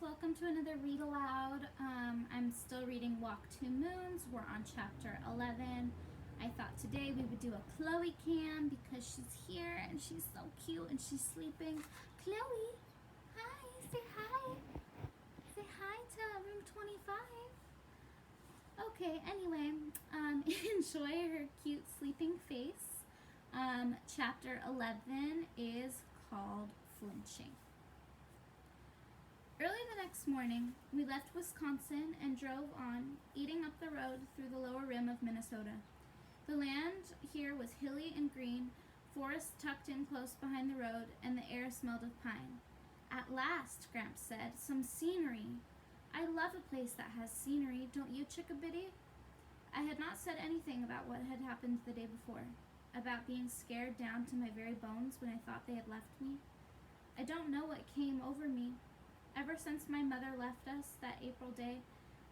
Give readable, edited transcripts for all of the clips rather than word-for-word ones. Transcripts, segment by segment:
welcome to another Read Aloud. I'm still reading Walk Two Moons. We're on chapter 11. I thought today we would do a Chloe cam because she's here and she's so cute and she's sleeping. Chloe, hi, say hi. Say hi to room 25. Okay, anyway, enjoy her cute sleeping face. Chapter 11 is called Flinching. Early the next morning, we left Wisconsin and drove on, eating up the road through the lower rim of Minnesota. The land here was hilly and green, forests tucked in close behind the road, and the air smelled of pine. At last, Gramps said, some scenery. I love a place that has scenery, don't you, Chickabiddy? I had not said anything about what had happened the day before, about being scared down to my very bones when I thought they had left me. I don't know what came over me. Ever since my mother left us that April day,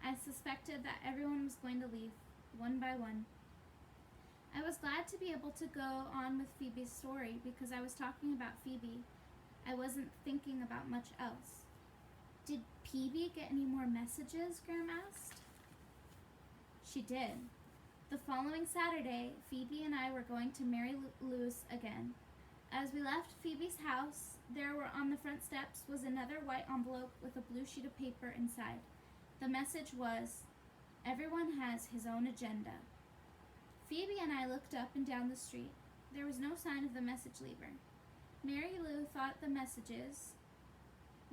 I suspected that everyone was going to leave, one by one. I was glad to be able to go on with Phoebe's story because I was talking about Phoebe. I wasn't thinking about much else. Did Phoebe get any more messages? Graham asked. She did. The following Saturday, Phoebe and I were going to Mary Lou's again. As we left Phoebe's house, there were on the front steps was another white envelope with a blue sheet of paper inside. The message was, everyone has his own agenda. Phoebe and I looked up and down the street. There was no sign of the message leaver. Mary Lou thought the messages,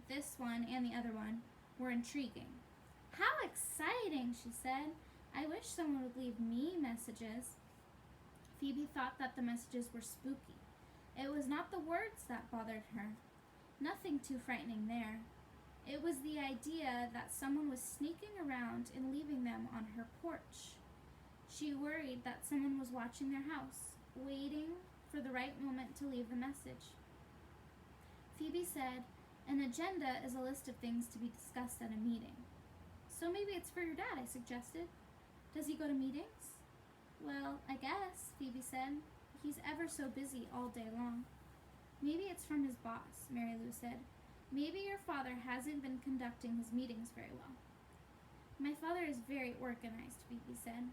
this one and the other one, were intriguing. How exciting, she said. I wish someone would leave me messages. Phoebe thought that the messages were spooky. It was not the words that bothered her. Nothing too frightening there. It was the idea that someone was sneaking around and leaving them on her porch. She worried that someone was watching their house, waiting for the right moment to leave the message. Phoebe said, an agenda is a list of things to be discussed at a meeting. So maybe it's for your dad, I suggested. Does he go to meetings? Well, I guess, Phoebe said. He's ever so busy all day long. Maybe it's from his boss, Mary Lou said. Maybe your father hasn't been conducting his meetings very well. My father is very organized, Phoebe said.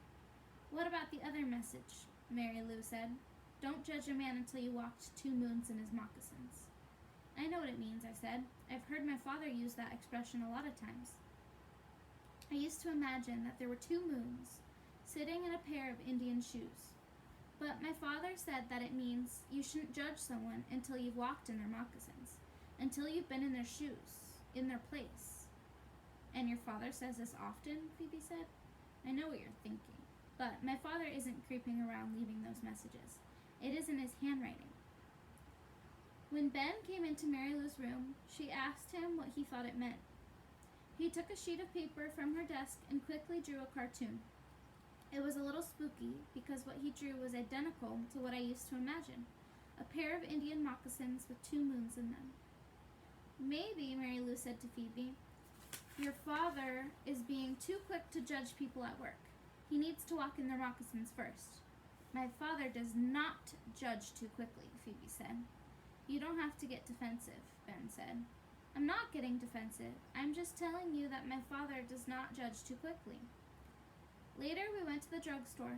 What about the other message? Mary Lou said. Don't judge a man until you walked 2 moons in his moccasins. I know what it means, I said. I've heard my father use that expression a lot of times. I used to imagine that there were 2 moons sitting in a pair of Indian shoes. But my father said that it means you shouldn't judge someone until you've walked in their moccasins, until you've been in their shoes, in their place. And your father says this often, Phoebe said. I know what you're thinking, but my father isn't creeping around leaving those messages. It isn't his handwriting. When Ben came into Mary Lou's room, she asked him what he thought it meant. He took a sheet of paper from her desk and quickly drew a cartoon. It was a little spooky because what he drew was identical to what I used to imagine, a pair of Indian moccasins with 2 moons in them. Maybe, Mary Lou said to Phoebe, your father is being too quick to judge people at work. He needs to walk in their moccasins first. My father does not judge too quickly, Phoebe said. You don't have to get defensive, Ben said. I'm not getting defensive. I'm just telling you that my father does not judge too quickly. Later, we went to the drugstore.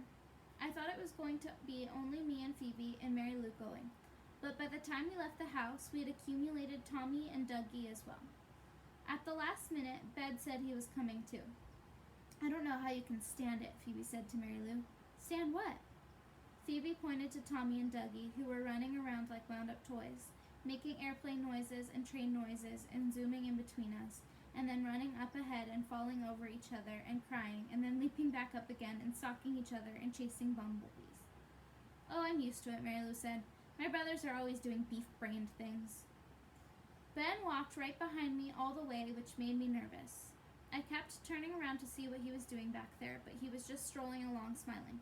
I thought it was going to be only me and Phoebe and Mary Lou going, but by the time we left the house, we had accumulated Tommy and Dougie as well. At the last minute, Ben said he was coming too. I don't know how you can stand it, Phoebe said to Mary Lou. Stand what? Phoebe pointed to Tommy and Dougie, who were running around like wound-up toys, making airplane noises and train noises and zooming in between us, and then running up ahead and falling over each other and crying, and then leaping back up again and stalking each other and chasing bumblebees. Oh, I'm used to it, Mary Lou said. My brothers are always doing beef-brained things. Ben walked right behind me all the way, which made me nervous. I kept turning around to see what he was doing back there, but he was just strolling along smiling.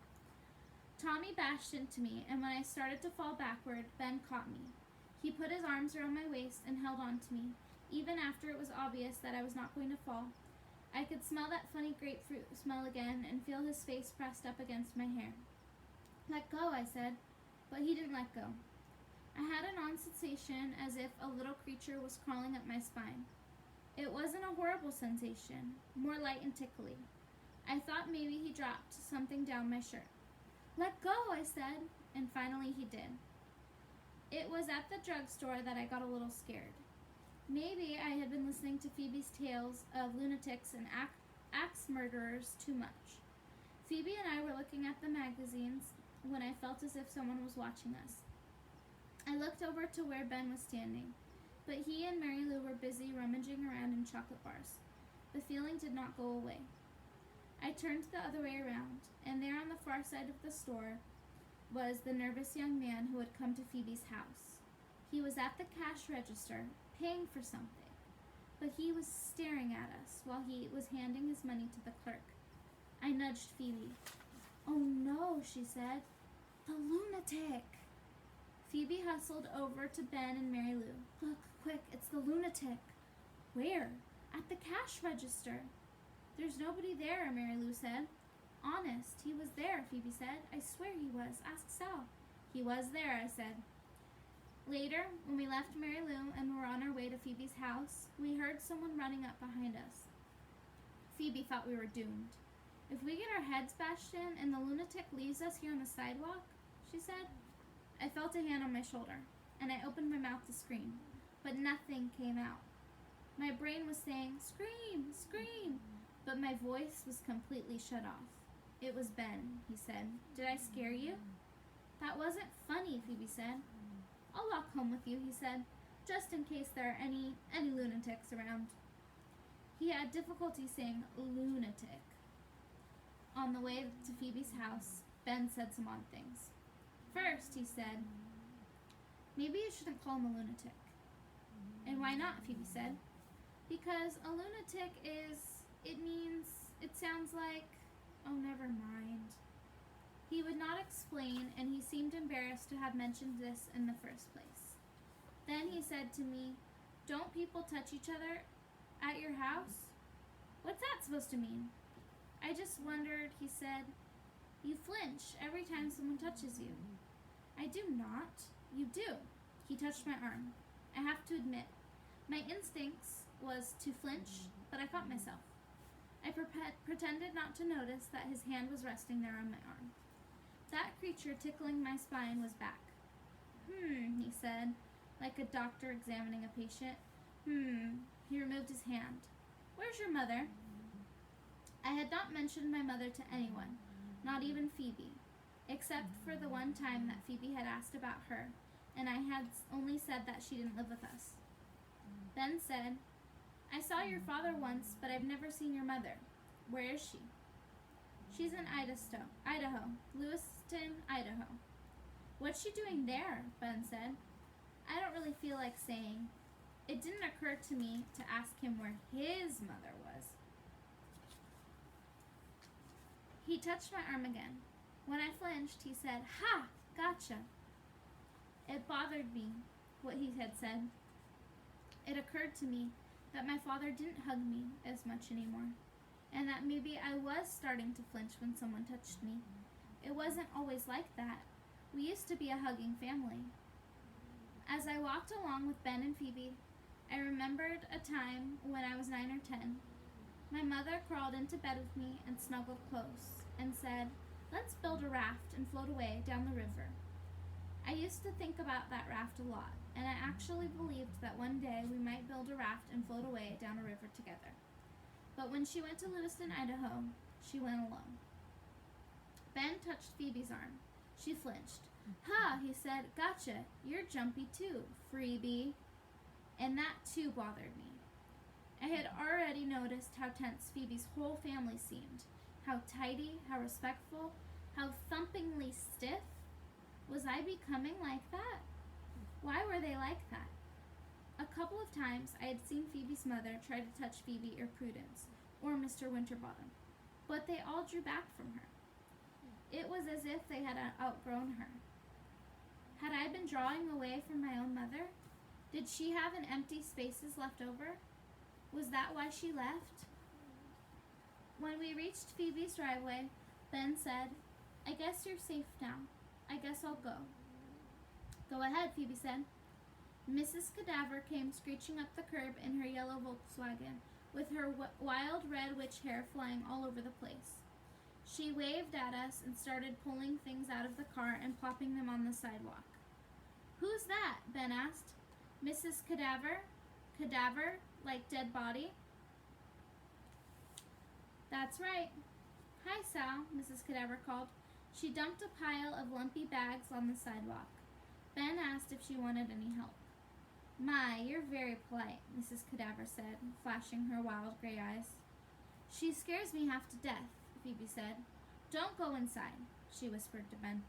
Tommy bashed into me, and when I started to fall backward, Ben caught me. He put his arms around my waist and held on to me. Even after it was obvious that I was not going to fall, I could smell that funny grapefruit smell again and feel his face pressed up against my hair. Let go, I said, but he didn't let go. I had an odd sensation as if a little creature was crawling up my spine. It wasn't a horrible sensation, more light and tickly. I thought maybe he dropped something down my shirt. "Let go," I said, and finally he did. It was at the drugstore that I got a little scared. Maybe I had been listening to Phoebe's tales of lunatics and axe murderers too much. Phoebe and I were looking at the magazines when I felt as if someone was watching us. I looked over to where Ben was standing, but he and Mary Lou were busy rummaging around in chocolate bars. The feeling did not go away. I turned the other way around, and there on the far side of the store was the nervous young man who had come to Phoebe's house. He was at the cash register, paying for something, but he was staring at us while he was handing his money to the clerk. I nudged Phoebe. "Oh no," she said. "The lunatic!" Phoebe hustled over to Ben and Mary Lou. "Look, quick, it's the lunatic." "Where?" "At the cash register." "There's nobody there," Mary Lou said. "Honest, he was there," Phoebe said. "I swear he was. Ask Sal." "He was there," I said. Later, when we left Mary Lou and were on our way to Phoebe's house, we heard someone running up behind us. Phoebe thought we were doomed. "If we get our heads bashed in and the lunatic leaves us here on the sidewalk," she said. I felt a hand on my shoulder, and I opened my mouth to scream, but nothing came out. My brain was saying, "Scream, scream," but my voice was completely shut off. "It was Ben," he said. "Did I scare you?" "That wasn't funny," Phoebe said. "I'll walk home with you," he said, "just in case there are any lunatics around." He had difficulty saying lunatic. On the way to Phoebe's house, Ben said some odd things. First, he said, "Maybe you shouldn't call him a lunatic." "And why not?" Phoebe said. "Because a lunatic it sounds like, oh, never mind." He would not explain, and he seemed embarrassed to have mentioned this in the first place. Then he said to me, "Don't people touch each other at your house?" "What's that supposed to mean?" "I just wondered," he said. "You flinch every time someone touches you." "I do not." "You do." He touched my arm. I have to admit, my instincts was to flinch, but I caught myself. I pretended not to notice that his hand was resting there on my arm. That creature tickling my spine was back. He said, like a doctor examining a patient. He removed his hand. "Where's your mother?" I had not mentioned my mother to anyone, not even Phoebe, except for the one time that Phoebe had asked about her, and I had only said that she didn't live with us. Ben said, "I saw your father once, but I've never seen your mother. Where is she?" "She's in Idaho, Lewiston, Idaho." "What's she doing there?" Ben said. I don't really feel like saying. It didn't occur to me to ask him where his mother was. He touched my arm again. When I flinched, he said, "Ha! Gotcha." It bothered me, what he had said. It occurred to me that my father didn't hug me as much anymore, and that maybe I was starting to flinch when someone touched me. It wasn't always like that. We used to be a hugging family. As I walked along with Ben and Phoebe, I remembered a time when I was 9 or 10. My mother crawled into bed with me and snuggled close and said, "Let's build a raft and float away down the river." I used to think about that raft a lot, and I actually believed that one day we might build a raft and float away down a river together. But when she went to Lewiston, Idaho, she went alone. Ben touched Phoebe's arm. She flinched. "Ha," he said, "gotcha. You're jumpy too, freebie." And that too bothered me. I had already noticed how tense Phoebe's whole family seemed, how tidy, how respectful, how thumpingly stiff. Was I becoming like that? Why were they like that? A couple of times I had seen Phoebe's mother try to touch Phoebe or Prudence, or Mr. Winterbottom, but they all drew back from her. It was as if they had outgrown her. Had I been drawing away from my own mother? Did she have an empty spaces left over? Was that why she left? When we reached Phoebe's driveway, Ben said, "I guess you're safe now. I guess I'll go." "Go ahead," Phoebe said. Mrs. Cadaver came screeching up the curb in her yellow Volkswagen, with her wild red witch hair flying all over the place. She waved at us and started pulling things out of the car and plopping them on the sidewalk. "Who's that?" Ben asked. "Mrs. Cadaver? Cadaver, like dead body?" "That's right." "Hi, Sal," Mrs. Cadaver called. She dumped a pile of lumpy bags on the sidewalk. Ben asked if she wanted any help. "My, you're very polite," Mrs. Cadaver said, flashing her wild gray eyes. "She scares me half to death," Phoebe said. "Don't go inside," she whispered to Ben.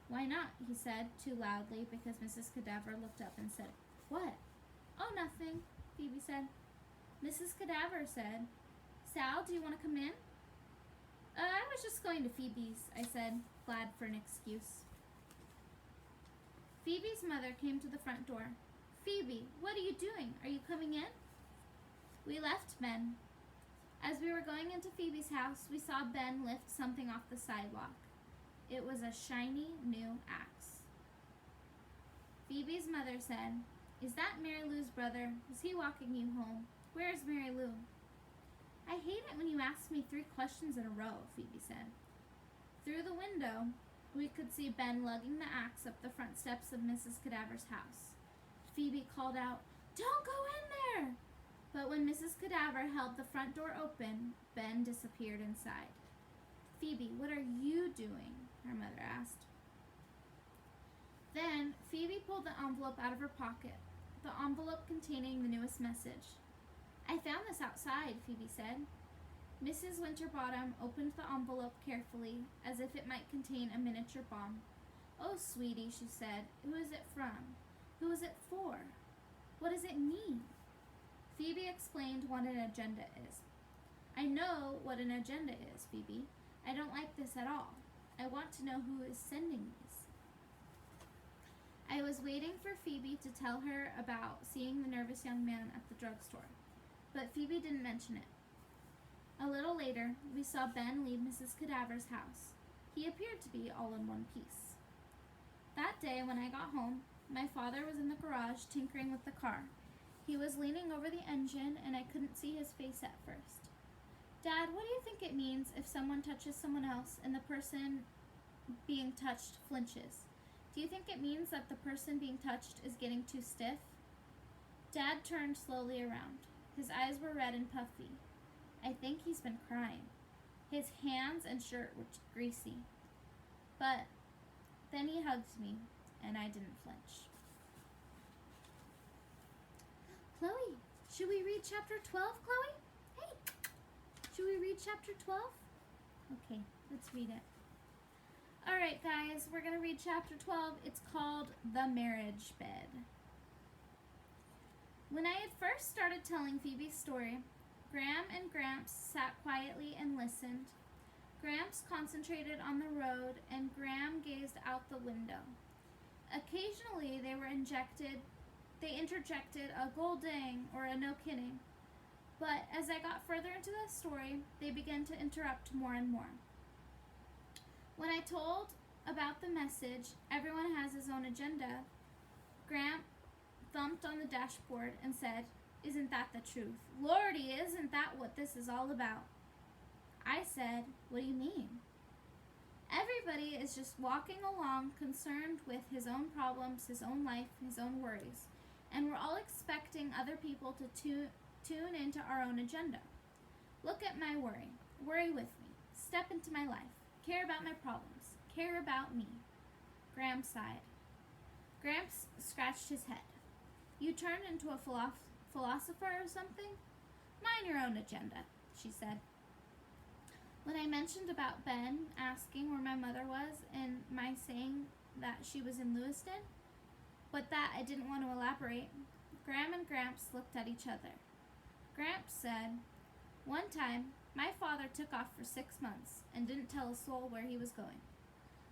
"Why not?" he said, too loudly because Mrs. Cadaver looked up and said, "What?" "Oh, nothing," Phoebe said. Mrs. Cadaver said, "Sal, do you want to come in?" I was just going to Phoebe's," I said, glad for an excuse. Phoebe's mother came to the front door. "Phoebe, what are you doing? Are you coming in?" We left Ben. As we were going into Phoebe's house, we saw Ben lift something off the sidewalk. It was a shiny new axe. Phoebe's mother said, "Is that Mary Lou's brother? Is he walking you home? Where's Mary Lou?" "I hate it when you ask me 3 questions in a row," Phoebe said. Through the window, we could see Ben lugging the axe up the front steps of Mrs. Cadaver's house. Phoebe called out, "Don't go in there!" But when Mrs. Cadaver held the front door open, Ben disappeared inside. "Phoebe, what are you doing?" her mother asked. Then Phoebe pulled the envelope out of her pocket, the envelope containing the newest message. "I found this outside," Phoebe said. Mrs. Winterbottom opened the envelope carefully, as if it might contain a miniature bomb. "Oh, sweetie," she said, "who is it from? Who is it for? What does it mean?" Phoebe explained what an agenda is. "I know what an agenda is, Phoebe. I don't like this at all. I want to know who is sending these." I was waiting for Phoebe to tell her about seeing the nervous young man at the drugstore, but Phoebe didn't mention it. A little later, we saw Ben leave Mrs. Cadaver's house. He appeared to be all in one piece. That day, when I got home, my father was in the garage tinkering with the car. He was leaning over the engine, and I couldn't see his face at first. "Dad, what do you think it means if someone touches someone else and the person being touched flinches? Do you think it means that the person being touched is getting too stiff?" Dad turned slowly around. His eyes were red and puffy. "I think he's been crying." His hands and shirt were greasy. But then he hugged me, and I didn't flinch. "Chloe, should we read chapter 12, Chloe? Hey, should we read chapter 12? Okay, let's read it. All right, guys, we're going to read chapter 12. It's called The Marriage Bed. When I had first started telling Phoebe's story, Graham and Gramps sat quietly and listened. Gramps concentrated on the road, and Graham gazed out the window. Occasionally, they interjected a "gold dang" or a "no kidding." But as I got further into the story, they began to interrupt more and more. When I told about the message, "Everyone has his own agenda," Graham thumped on the dashboard and said, "Isn't that the truth? Lordy, isn't that what this is all about?" I said, "What do you mean?" "Everybody is just walking along concerned with his own problems, his own life, his own worries. And we're all expecting other people to tune into our own agenda. Look at my worry. Worry with me. Step into my life. Care about my problems. Care about me." Graham sighed. Gramps scratched his head. "You turned into a philosopher or something? Mind your own agenda," she said. When I mentioned about Ben asking where my mother was and my saying that she was in Lewiston, but that I didn't want to elaborate, Graham and Gramps looked at each other. Gramps said, "One time, my father took off for 6 months and didn't tell a soul where he was going.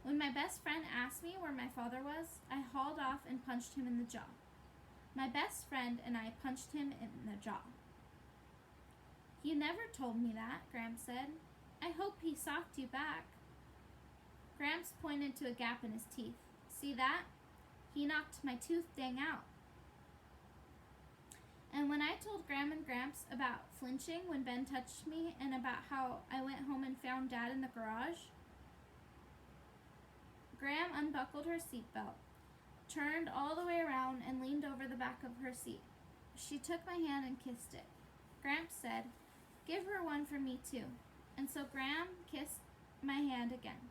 When my best friend asked me where my father was, I hauled off and punched him in the jaw. My best friend and I punched him in the jaw." "You never told me that," Gramps said. "I hope he socked you back." Gramps pointed to a gap in his teeth. "See that? He knocked my tooth dang out. I told Gram and Gramps about flinching when Ben touched me and about how I went home and found Dad in the garage, Gram unbuckled her seatbelt, turned all the way around, and leaned over the back of her seat. She took my hand and kissed it. Gramps said, "Give her one for me too." And so Gram kissed my hand again.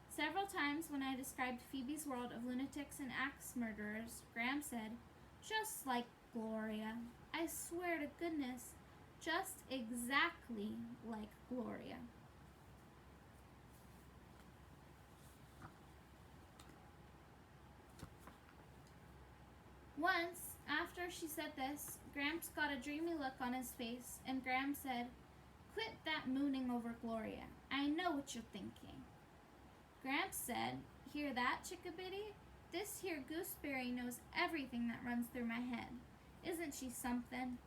Several times when I described Phoebe's world of lunatics and axe murderers, Gram said, "Just like Gloria. I swear to goodness, just exactly like Gloria." Once, after she said this, Gramps got a dreamy look on his face, and Gram said, "Quit that mooning over Gloria. I know what you're thinking." Gramps said, "Hear that, Chickabiddy? This here gooseberry knows everything that runs through my head. Isn't she something?"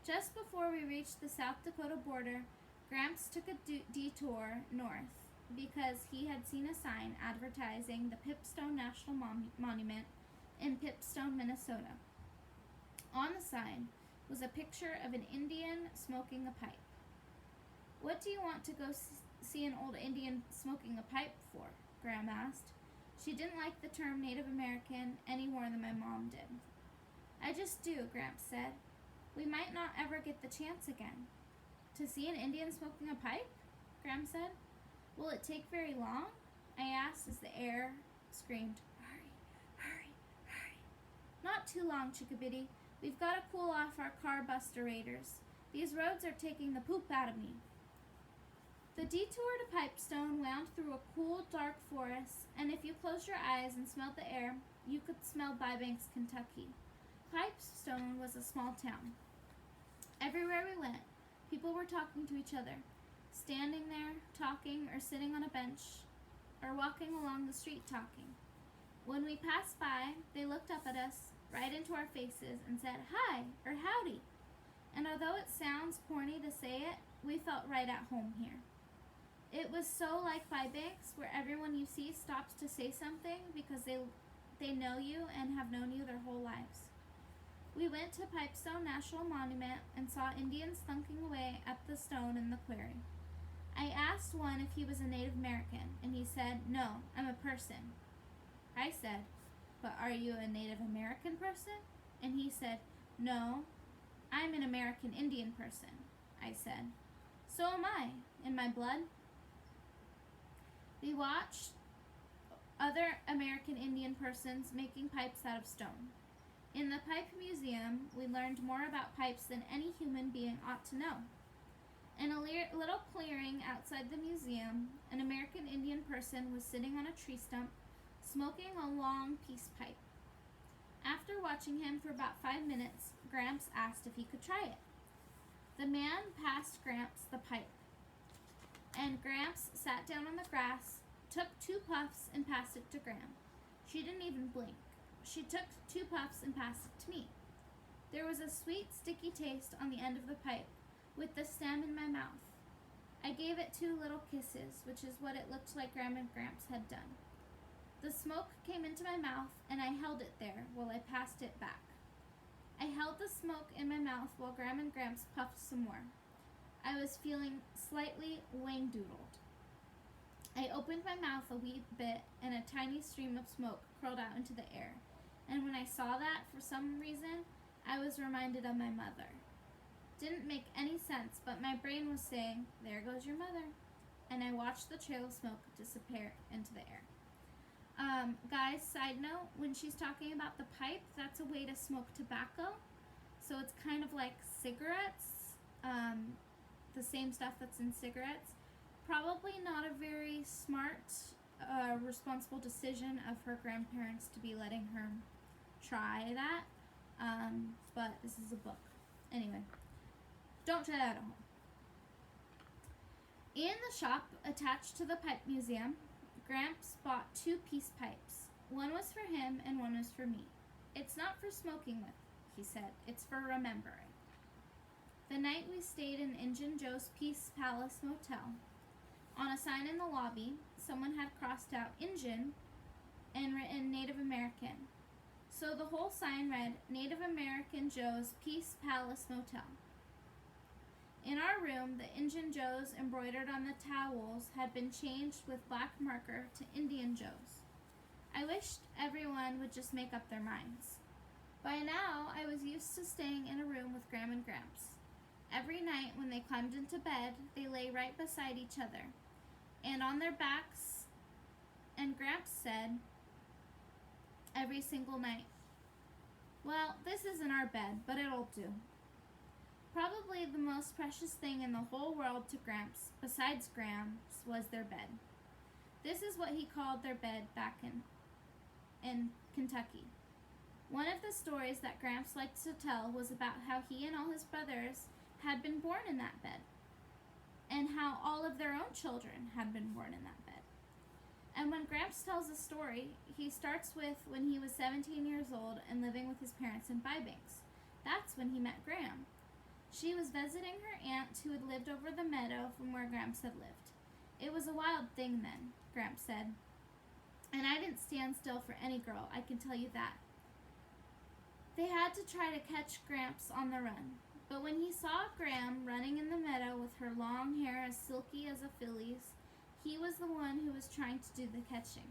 Just before we reached the South Dakota border, Gramps took a detour north because he had seen a sign advertising the Pipstone National Monument in Pipstone, Minnesota. On the sign was a picture of an Indian smoking a pipe. "What do you want to go see an old Indian smoking a pipe for?" Gram asked. She didn't like the term Native American any more than my mom did. "I just do," Gramps said. "We might not ever get the chance again." "To see an Indian smoking a pipe?" Gram said. "Will it take very long?" I asked as the air screamed, "Hurry, hurry, hurry." "Not too long, Chickabiddy. We've got to cool off our carburetors. These roads are taking the poop out of me." The detour to Pipestone wound through a cool, dark forest, and if you closed your eyes and smelled the air, you could smell Bybanks, Kentucky. Pipestone was a small town. Everywhere we went, people were talking to each other, standing there, talking, or sitting on a bench, or walking along the street talking. When we passed by, they looked up at us, right into our faces, and said, "Hi," or "Howdy." And although it sounds corny to say it, we felt right at home here. It was so like Bybanks, where everyone you see stops to say something because they know you and have known you their whole lives. We went to Pipestone National Monument and saw Indians thunking away at the stone in the quarry. I asked one if he was a Native American, and he said, "No, I'm a person." I said, "But are you a Native American person?" And he said, "No, I'm an American Indian person." I said, "So am I, in my blood." We watched other American Indian persons making pipes out of stone. In the Pipe Museum, we learned more about pipes than any human being ought to know. In a little clearing outside the museum, an American Indian person was sitting on a tree stump, smoking a long peace pipe. After watching him for about 5 minutes, Gramps asked if he could try it. The man passed Gramps the pipe, and Gramps sat down on the grass, took 2 puffs, and passed it to Gram. She didn't even blink. She took 2 puffs and passed it to me. There was a sweet, sticky taste on the end of the pipe, with the stem in my mouth. I gave it 2 little kisses, which is what it looked like Gram and Gramps had done. The smoke came into my mouth, and I held it there while I passed it back. I held the smoke in my mouth while Gram and Gramps puffed some more. I was feeling slightly wang-doodled. I opened my mouth a wee bit, and a tiny stream of smoke curled out into the air. And when I saw that, for some reason, I was reminded of my mother. Didn't make any sense, but my brain was saying, "There goes your mother." And I watched the trail of smoke disappear into the air. Guys, side note, when she's talking about the pipe, that's a way to smoke tobacco. So it's kind of like cigarettes, the same stuff that's in cigarettes. Probably not a very smart, responsible decision of her grandparents to be letting her try that. But this is a book. Anyway, don't try that at home. In the shop attached to the Pipe Museum, Gramps bought 2 peace pipes. One was for him and one was for me. "It's not for smoking with," he said. "It's for remembering." The night we stayed in Injun Joe's Peace Palace Motel. On a sign in the lobby, someone had crossed out Injun and written Native American. So the whole sign read, Native American Joe's Peace Palace Motel. In our room, the Injun Joes embroidered on the towels had been changed with black marker to Indian Joes. I wished everyone would just make up their minds. By now, I was used to staying in a room with Gram and Gramps. Every night when they climbed into bed, they lay right beside each other, and on their backs, and Gramps said, every single night, well, this isn't our bed, but it'll do. Probably the most precious thing in the whole world to Gramps, besides Gramps, was their bed. This is what he called their bed back in Kentucky. One of the stories that Gramps liked to tell was about how he and all his brothers had been born in that bed, and how all of their own children had been born in that bed. And when Gramps tells a story, he starts with when he was 17 years old and living with his parents in Bybanks. That's when he met Gram. She was visiting her aunt who had lived over the meadow from where Gramps had lived. It was a wild thing then, Gramps said. And I didn't stand still for any girl, I can tell you that. They had to try to catch Gramps on the run. But when he saw Gram running in the meadow with her long hair as silky as a filly's, he was the one who was trying to do the catching.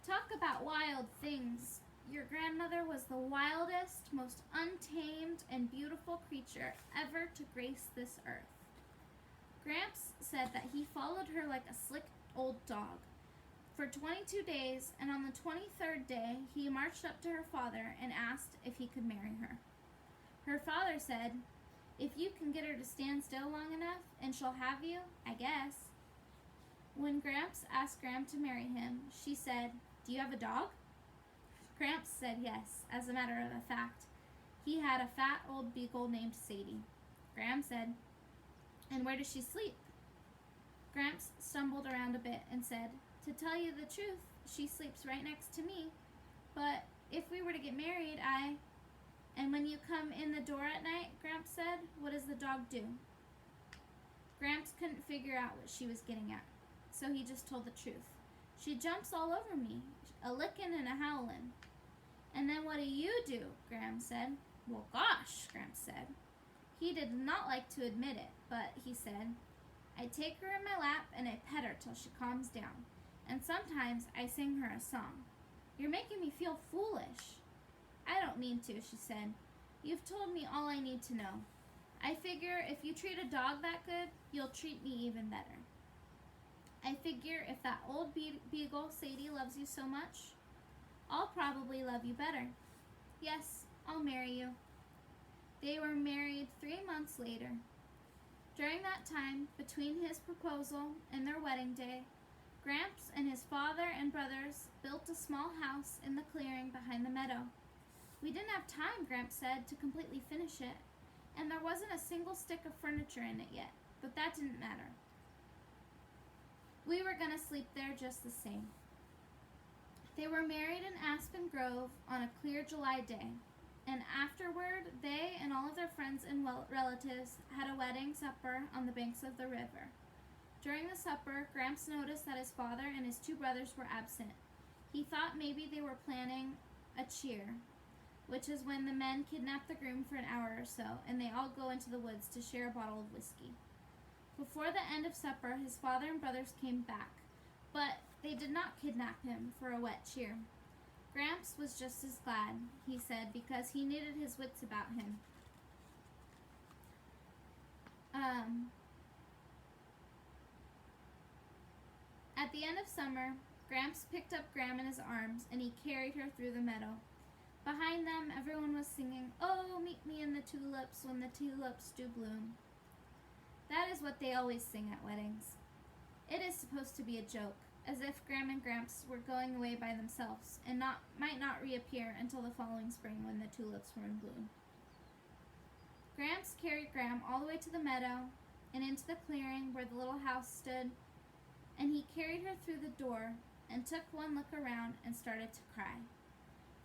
Talk about wild things. Your grandmother was the wildest, most untamed, and beautiful creature ever to grace this earth. Gramps said that he followed her like a slick old dog for 22 days, and on the 23rd day, he marched up to her father and asked if he could marry her. Her father said, if you can get her to stand still long enough, and she'll have you, I guess. When Gramps asked Gram to marry him, she said, do you have a dog? Gramps said yes. As a matter of fact, he had a fat old beagle named Sadie. Gram said, and where does she sleep? Gramps stumbled around a bit and said, to tell you the truth, she sleeps right next to me. But if we were to get married, And when you come in the door at night, Gramps said, what does the dog do? Gramps couldn't figure out what she was getting at, so he just told the truth. She jumps all over me, a lickin' and a howlin'. And then what do you do? Gram said. Well, gosh, Gramps said. He did not like to admit it, but he said, I take her in my lap and I pet her till she calms down. And sometimes I sing her a song. You're making me feel foolish. I don't mean to, she said. You've told me all I need to know. I figure if you treat a dog that good, you'll treat me even better. I figure if that old beagle, Sadie, loves you so much, I'll probably love you better. Yes, I'll marry you. They were married 3 months later. During that time, between his proposal and their wedding day, Gramps and his father and brothers built a small house in the clearing behind the meadow. We didn't have time, Gramps said, to completely finish it, and there wasn't a single stick of furniture in it yet, but that didn't matter. We were going to sleep there just the same. They were married in Aspen Grove on a clear July day, and afterward, they and all of their friends and relatives had a wedding supper on the banks of the river. During the supper, Gramps noticed that his father and his 2 brothers were absent. He thought maybe they were planning a cheer, which is when the men kidnap the groom for an hour or so, and they all go into the woods to share a bottle of whiskey. Before the end of supper, his father and brothers came back, but they did not kidnap him for a wet cheer. Gramps was just as glad, he said, because he needed his wits about him. At the end of summer, Gramps picked up Gram in his arms, and he carried her through the meadow. Behind them, everyone was singing, Oh, meet me in the tulips when the tulips do bloom. That is what they always sing at weddings. It is supposed to be a joke, as if Gram and Gramps were going away by themselves and might not reappear until the following spring when the tulips were in bloom. Gramps carried Gram all the way to the meadow and into the clearing where the little house stood, and he carried her through the door and took one look around and started to cry.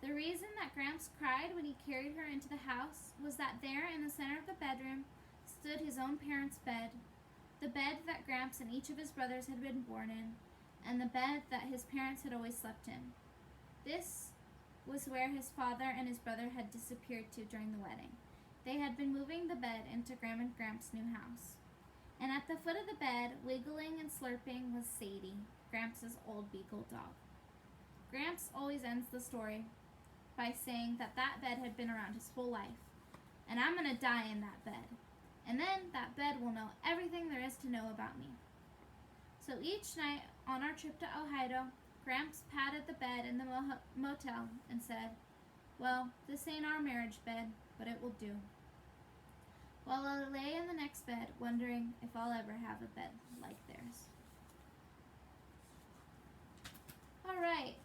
The reason that Gramps cried when he carried her into the house was that there in the center of the bedroom stood his own parents' bed, the bed that Gramps and each of his brothers had been born in, and the bed that his parents had always slept in. This was where his father and his brother had disappeared to during the wedding. They had been moving the bed into Graham and Gramps' new house. And at the foot of the bed, wiggling and slurping, was Sadie, Gramps' old beagle dog. Gramps always ends the story by saying that bed had been around his whole life, and I'm gonna die in that bed. And then that bed will know everything there is to know about me. So each night on our trip to Ohio, Gramps patted the bed in the motel and said, "Well, this ain't our marriage bed, but it will do." While I lay in the next bed, wondering if I'll ever have a bed like theirs. Alright,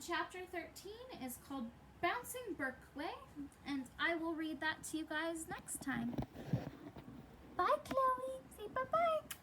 chapter 13 is called Bouncing Berkway, and I will read that to you guys next time. Bye, Chloe. Say bye-bye.